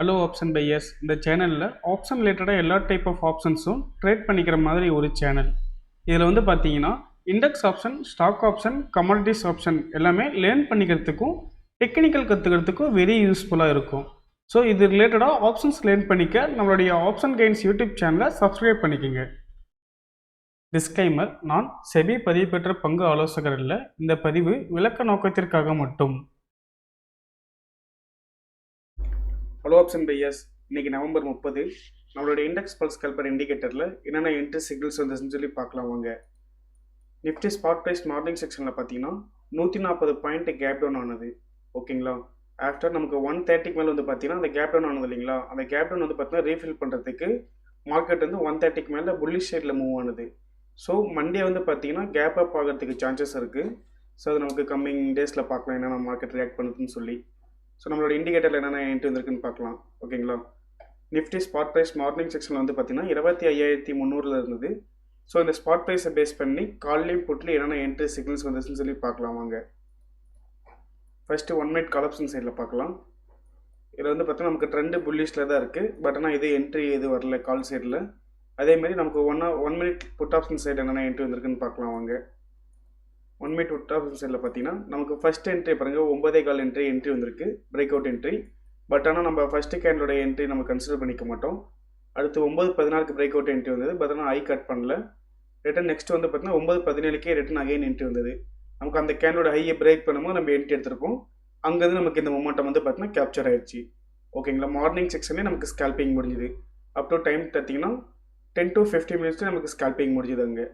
Hello option buyers. இந்த சேனலில் option ரிலேட்டடாக எல்லா டைப் ஆஃப் ஆப்ஷன்ஸும் ட்ரேட் பண்ணிக்கிற மாதிரி ஒரு சேனல். இதில் வந்து பார்த்தீங்கன்னா index option, stock option, commodities option எல்லாமே லேர்ன் பண்ணிக்கிறதுக்கும் டெக்னிக்கல் கற்றுக்கிறதுக்கும் வெரி யூஸ்ஃபுல்லாக இருக்கும். ஸோ இது ரிலேட்டடாக ஆப்ஷன்ஸ் லேர்ன் பண்ணிக்க நம்மளுடைய ஆப்ஷன் கெயின்ஸ் யூடியூப் சேனலை சப்ஸ்கிரைப் பண்ணிக்கோங்க. டிஸ்க்ளைமர்: நான் செபி பதிவு பெற்ற பங்கு ஆலோசகர் இல்லை. இந்த பதிவு விளக்க நோக்கத்திற்காக மட்டும். ஹலோ ஆப்ஷன் பையர்ஸ், இன்னைக்கு நவம்பர் 30. நம்மளோட இண்டெக்ஸ் பல்ஸ் கால்குலேட்டர் இண்டிகேட்டரில் என்னென்ன என்ட்ரி சிக்னல்ஸ் வந்துச்சுன்னு சொல்லி பார்க்கலாம் வாங்க. நிஃப்டி ஸ்பாட் ப்ரைஸ் மார்னிங் செக்ஷனில் பார்த்தீங்கன்னா 140 பாயிண்ட் கேப் டவுன் ஆனது. ஓகேங்களா, ஆஃப்டர் நமக்கு 130 மேலே வந்து பார்த்தீங்கன்னா அந்த கேப் டவுன் ஆனது இல்லைங்களா, அந்த கேப் டவுன் வந்து பார்த்தீங்கன்னா ரீஃபில் பண்ணுறதுக்கு மார்க்கெட் வந்து 130 மேலே புல்லிஷ் சைடில் மூவ் ஆனது. ஸோ மண்டே வந்து பார்த்தீங்கன்னா கேப் அப் ஆகிறதுக்கு சான்சஸ் இருக்குது. ஸோ அது நமக்கு கம்மிங் டேஸில் பார்க்கலாம் என்னென்ன மார்க்கெட் ரியாக்ட் பண்ணுதுன்னு சொல்லி. ஸோ நம்மளோட இண்டிகேட்டரில் என்னென்ன என்ட்ரி வந்திருக்குன்னு பார்க்கலாம். ஓகேங்களா, நிஃப்டி ஸ்பாட் ப்ரைஸ் மார்னிங் செக்ஷனில் வந்து பார்த்தீங்கன்னா 25,300 இருந்தது. ஸோ இந்த ஸ்பாட் ப்ரைஸை பேஸ் பண்ணி கால்லையும் புட்லையும் என்னென்ன என்ட்ரி சிக்னல்ஸ் வந்துச்சுன்னு சொல்லி பார்க்கலாம் வாங்க. ஃபஸ்ட்டு 1 மினிட் கால் ஆப்ஷன் சைடில் பார்க்கலாம். இதில் வந்து பார்த்தீங்கன்னா நமக்கு ட்ரெண்டு புல்லிஷில் தான் இருக்குது. பட் ஆனால் இது என்ட்ரி எது வரல கால் சைடில். அதேமாதிரி நமக்கு 1 மினிட் புட் ஆப்ஷன் சைடு என்னென்ன என்ட்ரி வந்திருக்குன்னு பார்க்கலாம் வாங்க. 1 மினிட் புட் ஆப்ஷன் சைடில் பார்த்தீங்கன்னா நமக்கு ஃபஸ்ட் என்ட்ரி பாருங்கள் 9.15 என்ட்ரி வந்திருக்கு, பிரேக் அவுட் என்ட்ரி. பட் ஆனால் நம்ம ஃபஸ்ட்டு கேண்டலோட என்ட்ரி நம்ம கன்சிடர் பண்ணிக்க மாட்டோம். அடுத்து 9.14 பிரேக் அவுட் என்ட்ரி வந்தது. பட் ஆனால் ஐ கட் பண்ணல. ரிட்டன் நெக்ஸ்ட் வந்து பார்த்தீங்கன்னா 9.17 ரிட்டன் அகைன் என்ட்ரி வந்தது. நமக்கு அந்த கேண்டலோட ஹையை பிரேக் பண்ணும்போது நம்ம என்ட்ரி எடுத்திருக்கோம். அங்கேருந்து நமக்கு இந்த மொமெண்டம் வந்து பார்த்தீங்கன்னா கேப்சர் ஆயிடுச்சு. ஓகேங்களா, மார்னிங் செக்ஷன்லேயே நமக்கு ஸ்கேல்பிங் முடிஞ்சுது. அப் டு டைம் பார்த்தீங்கன்னா 10 to 15 மினிட்ஸ்க்கு நமக்கு ஸ்கேல்பிங் முடிஞ்சுது. அங்கே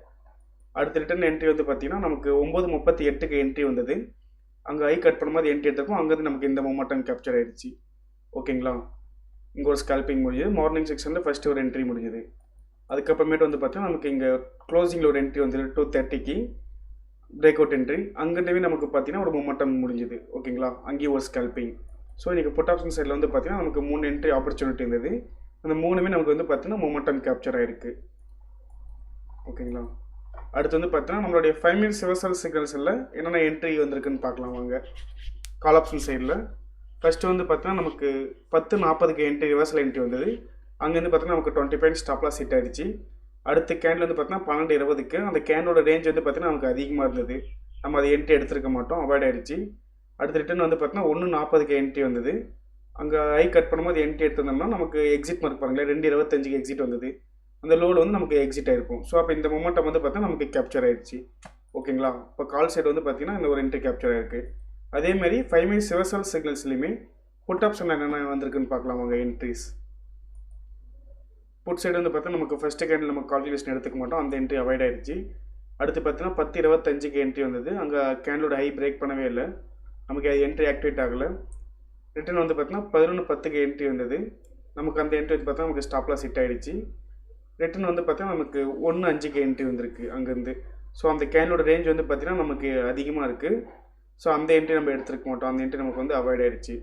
அடுத்த ரிட்டன் என்ட்ரி வந்து பார்த்தீங்கன்னா நமக்கு 9:38 என்ட்ரி வந்தது. அங்கே ஐ கட் பண்ணும்போது என்ட்ரி எடுத்திருக்கோம். அங்கேருந்து நமக்கு இந்த மொமெண்டம் கேப்சர் ஆயிடுச்சு. ஓகேங்களா, இங்கே ஒரு ஸ்கேல்பிங் முடிஞ்சுது. மார்னிங் செக்ஷனில் ஃபஸ்ட்டு ஒரு என்ட்ரி முடிஞ்சுது. அதுக்கப்புறமேட்டு வந்து பார்த்தீங்கன்னா நமக்கு இங்கே க்ளோசிங்கில் ஒரு என்ட்ரி வந்துது 2:30 பிரேக் அவுட் என்ட்ரி. அங்கேருந்தே நமக்கு பார்த்தீங்கன்னா ஒரு மொமெண்டம் முடிஞ்சுது. ஓகேங்களா, அங்கேயும் ஒரு ஸ்கேல்பிங். ஸோ இன்றைக்கி புட் ஆப்ஷன் சைடில் வந்து பார்த்தீங்கன்னா நமக்கு 3 என்ட்ரி ஆப்பர்ச்சுனிட்டி இருந்தது. அந்த 3மே நமக்கு வந்து பார்த்தீங்கன்னா மொமெண்டம் கேப்சர் ஆகிருக்கு. ஓகேங்களா, அடுத்து வந்து பார்த்தீங்கன்னா நம்மளுடைய 5 மினிட்ஸ் ரிவர்சல் சிக்னல்ஸில் என்னென்ன என்ட்ரி வந்திருக்குன்னு பார்க்கலாம் வாங்க. கால் ஆப்ஷன் சைடில் ஃபஸ்ட்டு வந்து பார்த்தீங்கன்னா நமக்கு 10:40 என்ட்ரி ரிவர்சல் என்ட்ரி வந்தது. அங்கேருந்து பார்த்தீங்கன்னா நமக்கு 20 பாயிண்ட் ஸ்டாப்லாஸ் ஹிட் ஆகிடுச்சு. அடுத்த கேண்டில் வந்து பார்த்தீங்கன்னா 12:20 அந்த கேண்டோட ரேஞ்ச் வந்து பார்த்தீங்கன்னா நமக்கு அதிகமாக இருந்தது. நம்ம அதை என்ட்ரி எடுத்துருக்க மாட்டோம், அவாய்ட் ஆகிடுச்சு. அடுத்த ரிட்டன் வந்து பார்த்தீங்கன்னா 1:40 என்ட்ரி வந்தது. அங்கே ஐ கட் பண்ணும்போது என்ட்ரி எடுத்திருந்தோம்னா நமக்கு எக்ஸிட் மார்க் பாருங்களேன் 2:25 எக்ஸிட் வந்தது. அந்த லோவில் வந்து நமக்கு எக்ஸிட் ஆகிருக்கும். ஸோ அப்போ இந்த மொமெண்டம் வந்து பார்த்தீங்கன்னா நமக்கு கேப்சர் ஆகிடுச்சு. ஓகேங்களா, இப்போ கால் சைடு வந்து பார்த்தீங்கன்னா இந்த ஒரு என்ட்ரி கேப்சர் ஆகிருக்கு. அதேமாதிரி 5 மினிட்ஸ் ரிவர்சல் சிக்னல்ஸ்லையுமே புட் ஆப்ஷன் என்னென்ன வந்திருக்குன்னு பார்க்கலாம் வாங்க. என்ட்ரிஸ் புட் சைடு வந்து பார்த்தீங்கன்னா நமக்கு ஃபஸ்ட்டு கேண்டில் நம்ம கால்குலேஷன் எடுத்துக்க மாட்டோம், அந்த என்ட்ரி அவாய்ட் ஆகிடுச்சு. அடுத்து பார்த்தீங்கன்னா 10:25 என்ட்ரி வந்தது. அங்கே கேண்டலோட ஹை பிரேக் பண்ணவே இல்லை, நமக்கு அது என்ட்ரி ஆக்டிவேட் ஆகலை. ரிட்டன் வந்து பார்த்தீங்கன்னா 11:10 என்ட்ரி வந்தது. நமக்கு அந்த என்ட்ரி வந்து பார்த்தா நமக்கு ஸ்டாப்லாஸ் ஹிட் ஆகிடுச்சு. ரிட்டன் வந்து பார்த்தீங்கன்னா நமக்கு 1:05 என்ட்ரி வந்திருக்கு அங்கேருந்து. ஸோ அந்த கேண்டலோட ரேஞ்ச் வந்து பார்த்தீங்கன்னா நமக்கு அதிகமாக இருக்குது. ஸோ அந்த என்ட்ரி நம்ம எடுத்துருக்க மாட்டோம், அந்த என்ட்ரி நமக்கு வந்து அவாய்ட் ஆகிடுச்சு.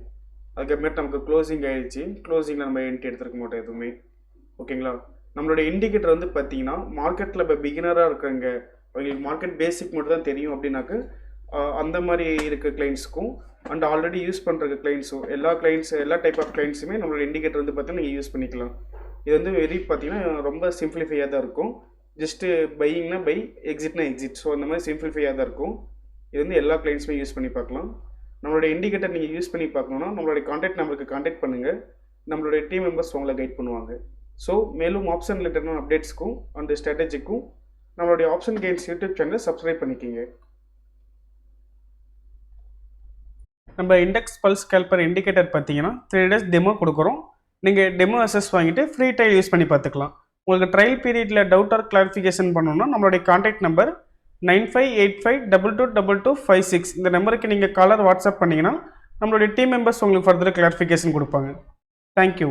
அதுக்கப்புறமேட்டு நமக்கு க்ளோசிங் ஆகிடுச்சு. க்ளோசிங்கில் நம்ம என்ட்ரி எடுத்துருக்க மாட்டோம் எதுவுமே. ஓகேங்களா, நம்மளோட இண்டிகேட்டர் வந்து பார்த்தீங்கன்னா மார்க்கெட்டில் இப்போ பிகினராக இருக்கிறவங்க, அவங்களுக்கு மார்க்கெட் பேசிக் மட்டும் தான் தெரியும் அப்படின்னாக்க அந்த மாதிரி இருக்க கிளைண்ட்ஸுக்கும் அண்ட் ஆல்ரெடி யூஸ் பண்ணுற கிளைண்ட்ஸும் எல்லா டைப் ஆஃப் கிளைண்ட்ஸுமே நம்மளோட இண்டிகேட்டர் வந்து பார்த்தீங்கன்னா நீங்கள் யூஸ் பண்ணிக்கலாம். இது வந்து வெரி பார்த்தீங்கன்னா ரொம்ப சிம்பிளிஃபையாக தான் இருக்கும். ஜஸ்ட்டு பையிங்னா பை, எக்ஸிட்னா எக்ஸிட். ஸோ அந்த மாதிரி சிம்பிளிஃபையாக தான் இருக்கும். இது வந்து எல்லா கிளைண்ட்ஸுமே யூஸ் பண்ணி பார்க்கலாம். நம்மளோட இண்டிகேட்டர் நீங்கள் யூஸ் பண்ணி பார்க்கணுன்னா நம்மளுடைய கான்டாக்ட் நம்பருக்கு கான்டாக்ட் பண்ணுங்கள். நம்மளுடைய டீம் மெம்பர்ஸ் உங்களை கைட் பண்ணுவாங்க. ஸோ மேலும் ஆப்ஷன் ரிலேட்டடான அப்டேட்ஸ்க்கும் அந்த ஸ்ட்ராட்டஜிக்கும் நம்மளுடைய ஆப்ஷன் கெயின்ஸ் யூடியூப் சேனலை சப்ஸ்கிரைப் பண்ணிக்கிங்க. நம்ம இண்டெக்ஸ் பல்ஸ் கால்குலேட்டர் இண்டிகேட்டர் பார்த்தீங்கன்னா 3 days டெமோ கொடுக்குறோம். நீங்கள் டெமோ அசஸ் வாங்கிட்டு ஃப்ரீ ட்ரையல் யூஸ் பண்ணி பார்த்துக்கலாம். உங்களுக்கு ட்ரையல் பீரியடில் டவுட் ஆர் கிளாரிஃபிகேஷன் பண்ணணும்னா நம்மளுடைய கான்டாக்ட் நம்பர் 9585222256 இந்த நம்பருக்கு நீங்கள் காலர் வாட்ஸ்அப் பண்ணிங்கன்னா நம்மளுடைய டீம் மெம்பர்ஸ் உங்களுக்கு ஃபர்தர் கிளாரிஃபிகேஷன் கொடுப்பாங்க. தேங்க்யூ.